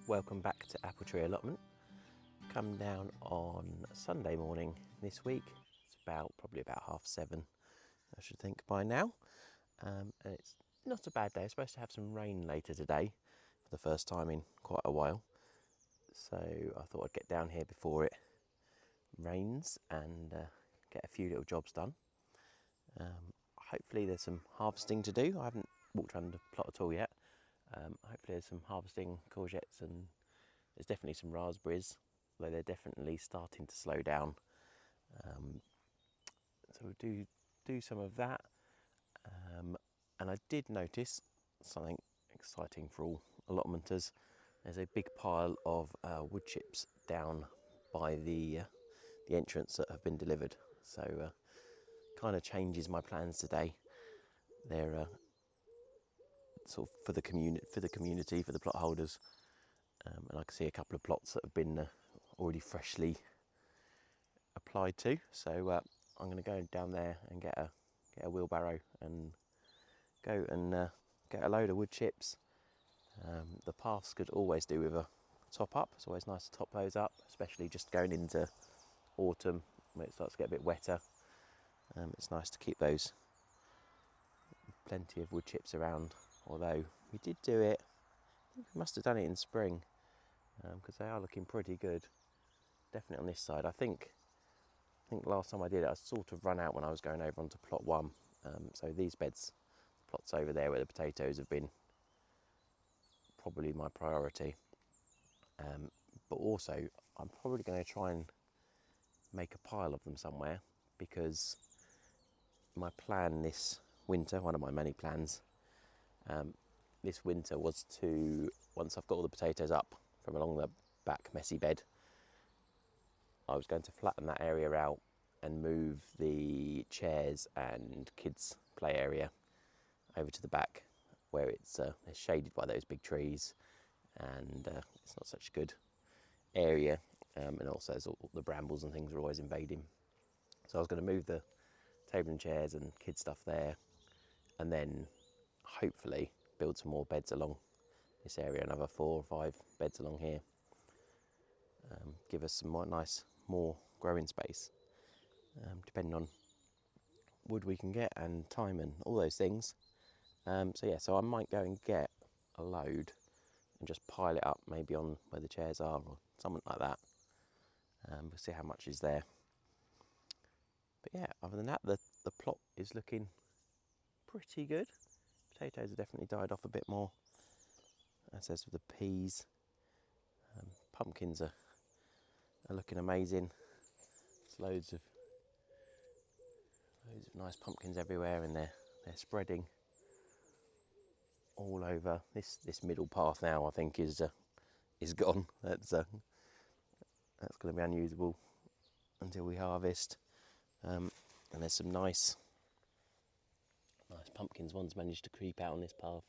Welcome back to Apple Tree Allotment. Come down on Sunday morning this week. It's probably about 7:30, I should think by now. And it's not a bad day. It's supposed to have some rain later today for the first time in quite a while. So I thought I'd get down here before it rains and get a few little jobs done. Hopefully there's some harvesting to do. I haven't walked around the plot at all yet. Hopefully there's some harvesting courgettes, and there's definitely some raspberries, though they're definitely starting to slow down. So we'll do some of that. And I did notice something exciting for all allotmenters. There's a big pile of wood chips down by the entrance that have been delivered. So kind of changes my plans today. They're sort of for the community, for the plot holders, and I can see a couple of plots that have been already freshly applied to. So I'm going to go down there and get a wheelbarrow and go and get a load of wood chips. The paths could always do with a top up. It's always nice to top those up, especially just going into autumn when it starts to get a bit wetter. It's nice to keep those plenty of wood chips around, although we did do it, I think we must have done it in spring, because they are looking pretty good, definitely on this side. I think last time I did it I sort of run out when I was going over onto plot 1, so these plots over there where the potatoes have been, probably my priority. But also I'm probably going to try and make a pile of them somewhere, because my plan this winter, one of my many plans this winter, was to, once I've got all the potatoes up from along the back messy bed, I was going to flatten that area out and move the chairs and kids play area over to the back, where it's shaded by those big trees, and it's not such a good area, and also there's all the brambles and things are always invading. So I was going to move the table and chairs and kids stuff there, and then hopefully build some more beds along this area, another 4 or 5 beds along here, give us some more growing space, depending on wood we can get and time and all those things. So I might go and get a load and just pile it up, maybe on where the chairs are or something like that. We'll see how much is there. But yeah, other than that, the plot is looking pretty good. Potatoes have definitely died off a bit more, as with the peas. Pumpkins are looking amazing. There's loads of nice pumpkins everywhere, and they're spreading all over. This middle path now, I think, is gone. That's going to be unusable until we harvest. And there's some nice pumpkins. One's managed to creep out on this path.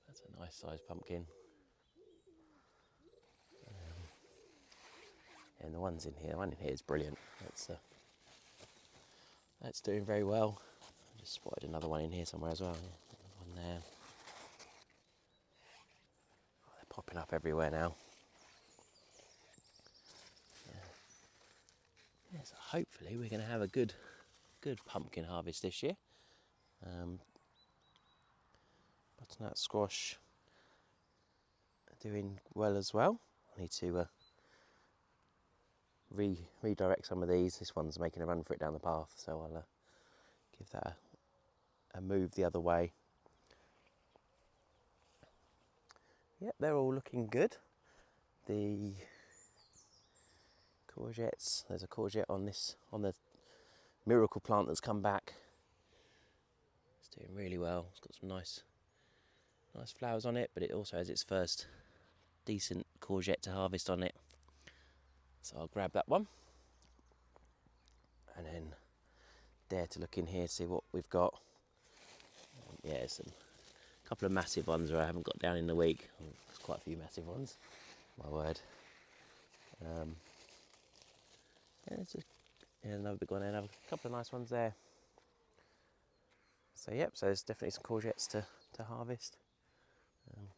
That's a nice sized pumpkin. And the one in here is brilliant. That's doing very well. I just spotted another one in here somewhere as well. Yeah, one there. Oh, they're popping up everywhere now. Yeah, so hopefully we're going to have a good pumpkin harvest this year. Butternut squash are doing well as well. I need to redirect some of these. This one's making a run for it down the path, so I'll give that a move the other way. Yep, they're all looking good. The courgettes, there's a courgette on the miracle plant that's come back. It's doing really well. It's got some nice flowers on it, but it also has its first decent courgette to harvest on it. So I'll grab that one, and then dare to look in here, see what we've got. Yeah, a couple of massive ones where I haven't got down in the week. There's quite a few massive ones, my word. Another big one there, another couple of nice ones there. So yep, so there's definitely some courgettes to harvest.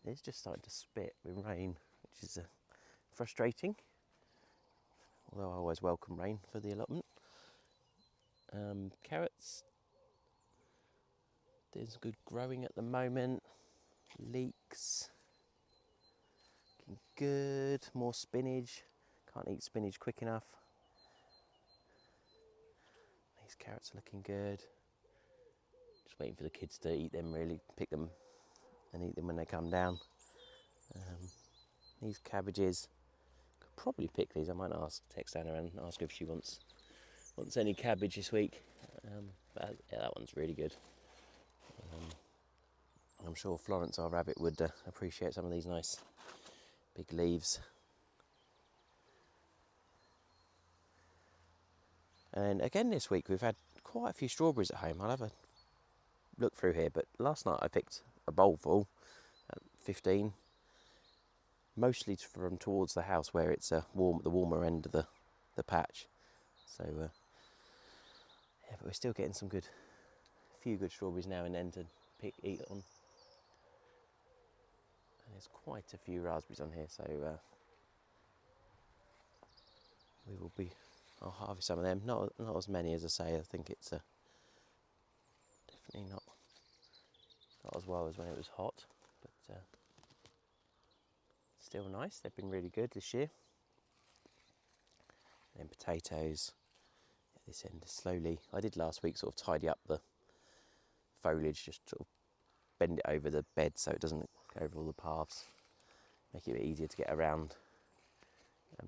It's just starting to spit with rain, which is frustrating. Although I always welcome rain for the allotment. Carrots, there's good growing at the moment. Leeks, looking good. More spinach. Can't eat spinach quick enough. These carrots are looking good. Just waiting for the kids to eat them, really. Pick them and eat them when they come down. These cabbages, could probably pick these. I might text Anna and ask her if she wants any cabbage this week. But yeah, that one's really good. I'm sure Florence, our rabbit, would appreciate some of these nice big leaves. And again this week we've had quite a few strawberries at home. I'll have a look through here, but last night I picked a bowl full at 15, mostly from towards the house where it's the warmer end of the patch. So yeah, but we're still getting few good strawberries now and then to eat on. And there's quite a few raspberries on here, so I'll harvest some of them. Not as many as I say. I think it's definitely not as well as when it was hot, but still nice. They've been really good this year. And then potatoes. This end is slowly. I did last week sort of tidy up the foliage, just sort of bend it over the bed so it doesn't go over all the paths, make it a bit easier to get around.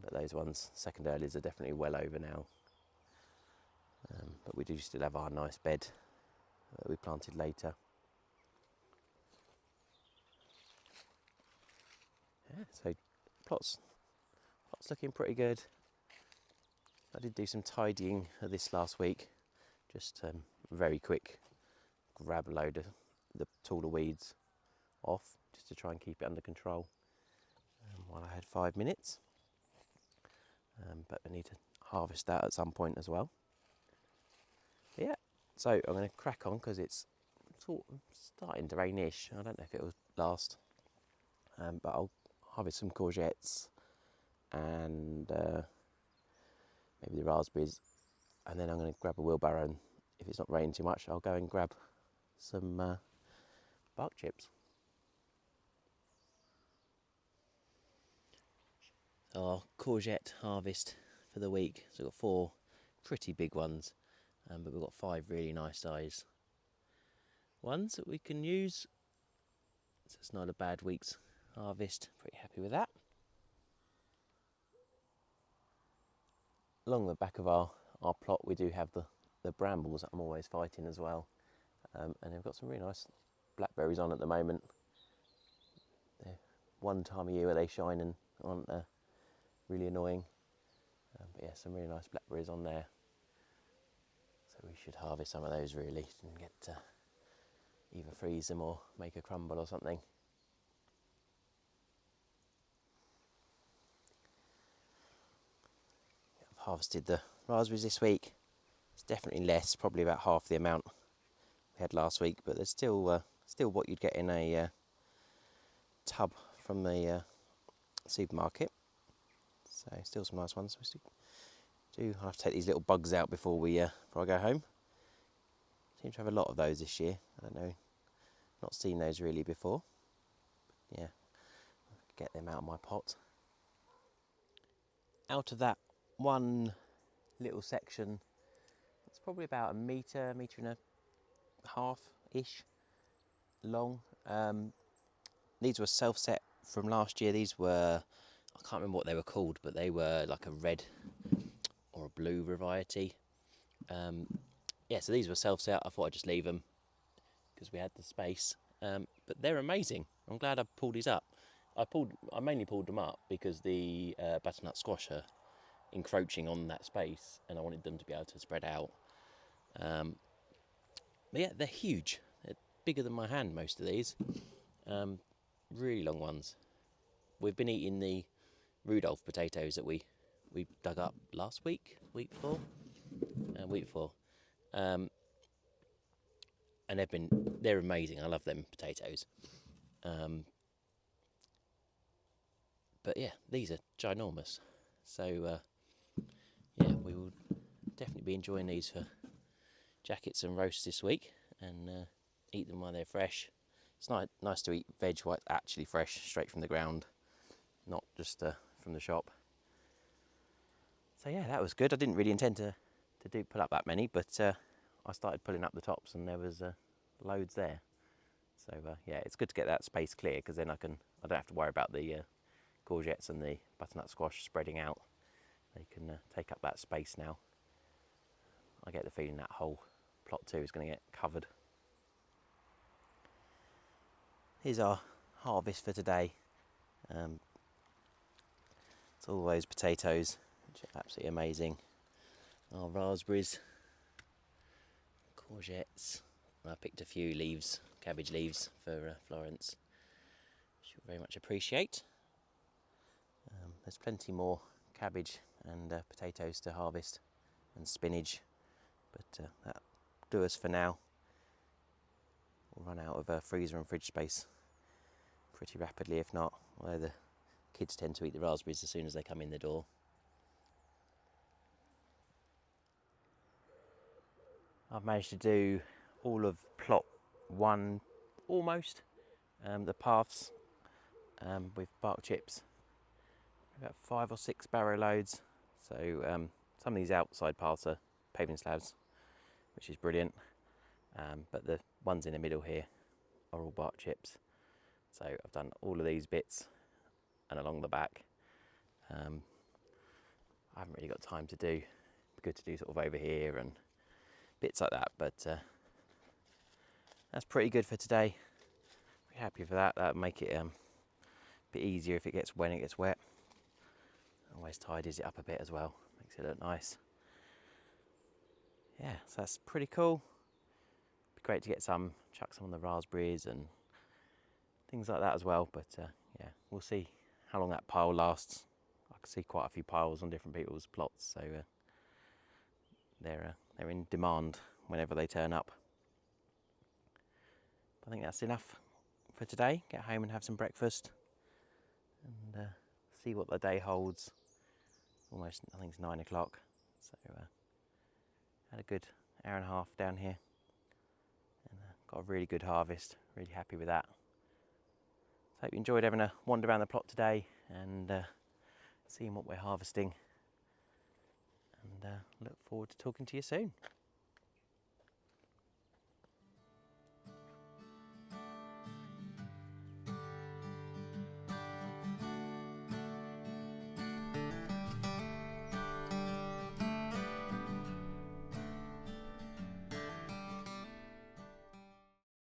But those ones, second earlies, are definitely well over now. But we do still have our nice bed that we planted later. Yeah, so plots looking pretty good. I did do some tidying of this last week, just very quick, grab a load of the taller weeds off, just to try and keep it under control while I had 5 minutes. But I need to harvest that at some point as well. But yeah, so I'm going to crack on because it's sort of starting to rain-ish. I don't know if it will last, but I'll harvest some courgettes and maybe the raspberries, and then I'm going to grab a wheelbarrow, and if it's not raining too much I'll go and grab some bark chips. Our courgette harvest for the week. So we've got 4 pretty big ones, but we've got 5 really nice size ones that we can use. So it's not a bad week's harvest. Pretty happy with that. Along the back of our plot we do have the brambles that I'm always fighting as well. And they've got some really nice blackberries on at the moment. They're one time of year where they shine and aren't really annoying. But yeah, some really nice blackberries on there. So we should harvest some of those really and get either freeze them or make a crumble or something. I've harvested the raspberries this week. It's definitely less, probably about half the amount we had last week, but there's still what you'd get in a tub from the supermarket. So still some nice ones. I'll have to take these little bugs out before I go home. Seem to have a lot of those this year. I don't know, not seen those really before. Yeah, get them out of my pot. Out of that one little section, it's probably about a metre and a half-ish long. These were self-set from last year. These were, I can't remember what they were called, but they were like a red or a blue variety. Yeah, so these were self-set. I thought I'd just leave them because we had the space. But they're amazing. I'm glad I pulled these up. I mainly pulled them up because the butternut squash are encroaching on that space, and I wanted them to be able to spread out. But yeah, they're huge. They're bigger than my hand, most of these. Really long ones. We've been eating the Rudolph potatoes that we dug up last week, week before. And they're amazing. I love them potatoes. But yeah, these are ginormous. So yeah, we will definitely be enjoying these for jackets and roasts this week, and eat them while they're fresh. It's nice to eat veg while it's actually fresh, straight from the ground, not just from the shop. So yeah, that was good. I didn't really intend to pull up that many, but I started pulling up the tops and there was loads there. So yeah, it's good to get that space clear, because then I don't have to worry about the courgettes and the butternut squash spreading out. They can take up that space now. I get the feeling that whole plot too is going to get covered. Here's our harvest for today. It's all those potatoes, which are absolutely amazing. Our raspberries, courgettes. I picked a few leaves, cabbage leaves for Florence. She'll very much appreciate. There's plenty more cabbage and potatoes to harvest, and spinach, but that'll do us for now. We'll run out of freezer and fridge space pretty rapidly if not, although the kids tend to eat the raspberries as soon as they come in the door. I've managed to do all of plot 1 almost, the paths with bark chips, about 5 or 6 barrow loads. So some of these outside paths are paving slabs, which is brilliant, but the ones in the middle here are all bark chips. So I've done all of these bits and along the back. I haven't really got time to do. It'd be good to do sort of over here and bits like that, but that's pretty good for today. Be happy for that. That'll make it a bit easier if it gets when it gets wet. Always tidies it up a bit as well, makes it look nice. Yeah, so that's pretty cool. Be great to get chuck some on the raspberries and things like that as well. But yeah, we'll see how long that pile lasts. I can see quite a few piles on different people's plots, so they're in demand whenever they turn up. I think that's enough for today. Get home and have some breakfast and see what the day holds. Almost, I think it's 9 o'clock, so had a good hour and a half down here and got a really good harvest. Really happy with that. So hope you enjoyed having a wander around the plot today and seeing what we're harvesting, and look forward to talking to you soon.